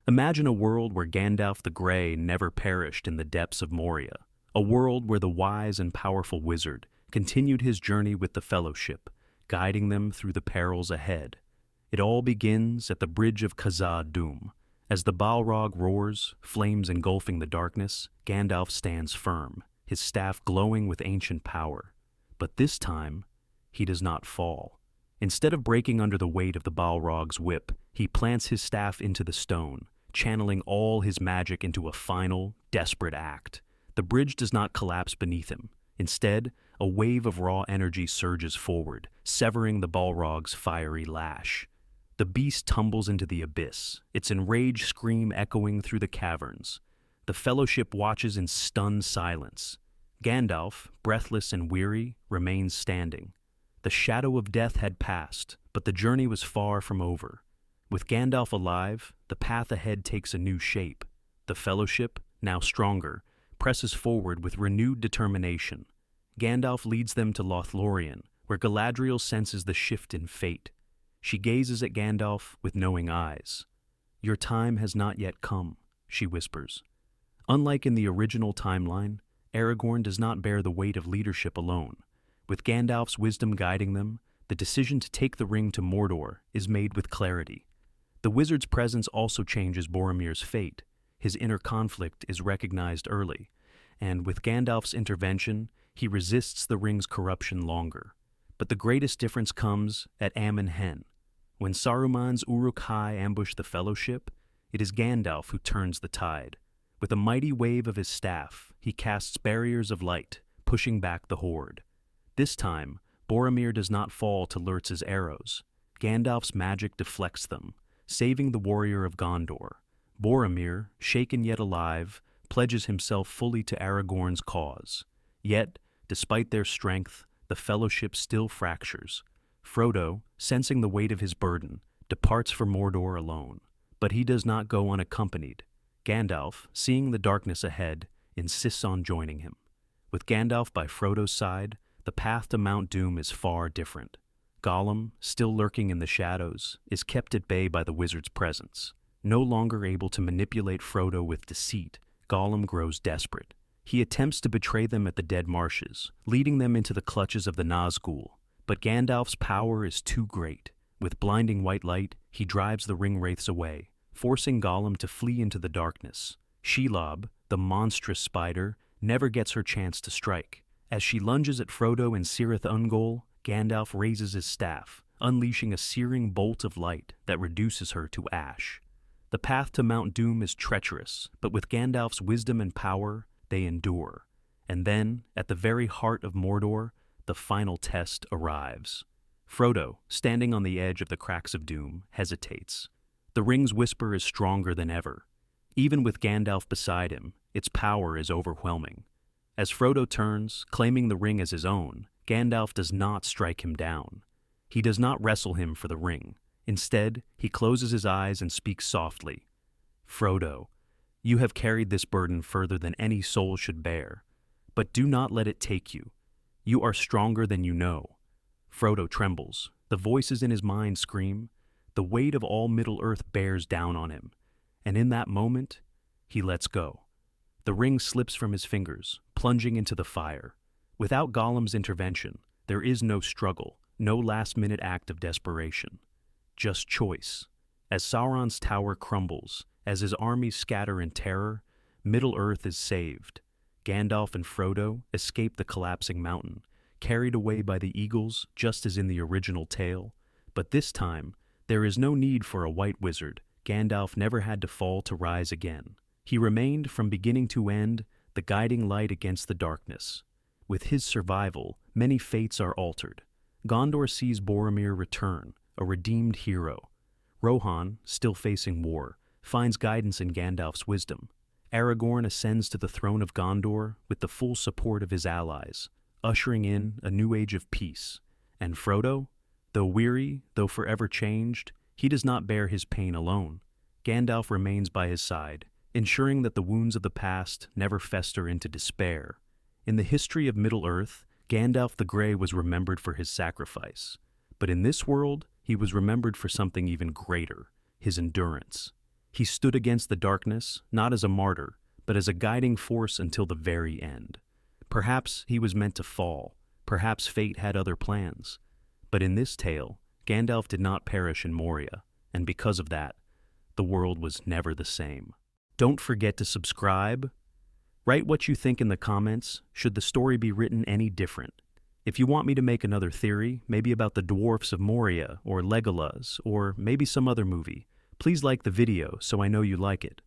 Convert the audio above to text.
Imagine a world where Gandalf the Grey never perished in the depths of Moria, a world where the wise and powerful wizard continued his journey with the Fellowship, guiding them through the perils ahead. It all begins at the bridge of Khazad-dûm. As the Balrog roars, flames engulfing the darkness, Gandalf stands firm, his staff glowing with ancient power. But this time, he does not fall. Instead of breaking under the weight of the Balrog's whip, he plants his staff into the stone, channeling all his magic into a final, desperate act. The bridge does not collapse beneath him. Instead, a wave of raw energy surges forward, severing the Balrog's fiery lash. The beast tumbles into the abyss, its enraged scream echoing through the caverns. The Fellowship watches in stunned silence. Gandalf, breathless and weary, remains standing. The shadow of death had passed, but the journey was far from over. With Gandalf alive, the path ahead takes a new shape. The Fellowship, now stronger, presses forward with renewed determination. Gandalf leads them to Lothlorien, where Galadriel senses the shift in fate. She gazes at Gandalf with knowing eyes. "Your time has not yet come," she whispers. Unlike in the original timeline, Aragorn does not bear the weight of leadership alone. With Gandalf's wisdom guiding them, the decision to take the ring to Mordor is made with clarity. The wizard's presence also changes Boromir's fate. His inner conflict is recognized early, and with Gandalf's intervention, he resists the ring's corruption longer. But the greatest difference comes at Amon Hen. When Saruman's Uruk-hai ambush the Fellowship, it is Gandalf who turns the tide. With a mighty wave of his staff, he casts barriers of light, pushing back the horde. This time, Boromir does not fall to Lurtz's arrows. Gandalf's magic deflects them, saving the warrior of Gondor. Boromir, shaken yet alive, pledges himself fully to Aragorn's cause. Yet, despite their strength, the Fellowship still fractures. Frodo, sensing the weight of his burden, departs for Mordor alone. But he does not go unaccompanied. Gandalf, seeing the darkness ahead, insists on joining him. With Gandalf by Frodo's side, the path to Mount Doom is far different. Gollum, still lurking in the shadows, is kept at bay by the wizard's presence. No longer able to manipulate Frodo with deceit, Gollum grows desperate. He attempts to betray them at the Dead Marshes, leading them into the clutches of the Nazgul. But Gandalf's power is too great. With blinding white light, he drives the ringwraiths away, forcing Gollum to flee into the darkness. Shelob, the monstrous spider, never gets her chance to strike. As she lunges at Frodo and Cirith Ungol, Gandalf raises his staff, unleashing a searing bolt of light that reduces her to ash. The path to Mount Doom is treacherous, but with Gandalf's wisdom and power, they endure. And then, at the very heart of Mordor, the final test arrives. Frodo, standing on the edge of the cracks of doom, hesitates. The ring's whisper is stronger than ever. Even with Gandalf beside him, its power is overwhelming. As Frodo turns, claiming the ring as his own, Gandalf does not strike him down. He does not wrestle him for the ring. Instead, he closes his eyes and speaks softly. "Frodo, you have carried this burden further than any soul should bear. But do not let it take you. You are stronger than you know." Frodo trembles. The voices in his mind scream. The weight of all Middle-earth bears down on him. And in that moment, he lets go. The ring slips from his fingers, plunging into the fire. Without Gollum's intervention, there is no struggle, no last-minute act of desperation. Just choice. As Sauron's tower crumbles, as his armies scatter in terror, Middle-earth is saved. Gandalf and Frodo escape the collapsing mountain, carried away by the eagles just as in the original tale. But this time, there is no need for a white wizard. Gandalf never had to fall to rise again. He remained, from beginning to end, the guiding light against the darkness. With his survival, many fates are altered. Gondor sees Boromir return, a redeemed hero. Rohan, still facing war, finds guidance in Gandalf's wisdom. Aragorn ascends to the throne of Gondor with the full support of his allies, ushering in a new age of peace. And Frodo, though weary, though forever changed, he does not bear his pain alone. Gandalf remains by his side, ensuring that the wounds of the past never fester into despair. In the history of Middle-earth, Gandalf the Grey was remembered for his sacrifice. But in this world, he was remembered for something even greater, his endurance. He stood against the darkness, not as a martyr, but as a guiding force until the very end. Perhaps he was meant to fall, perhaps fate had other plans. But in this tale, Gandalf did not perish in Moria, and because of that, the world was never the same. Don't forget to subscribe. Write what you think in the comments. Should the story be written any different? If you want me to make another theory, maybe about the dwarfs of Moria, or Legolas, or maybe some other movie, please like the video so I know you like it.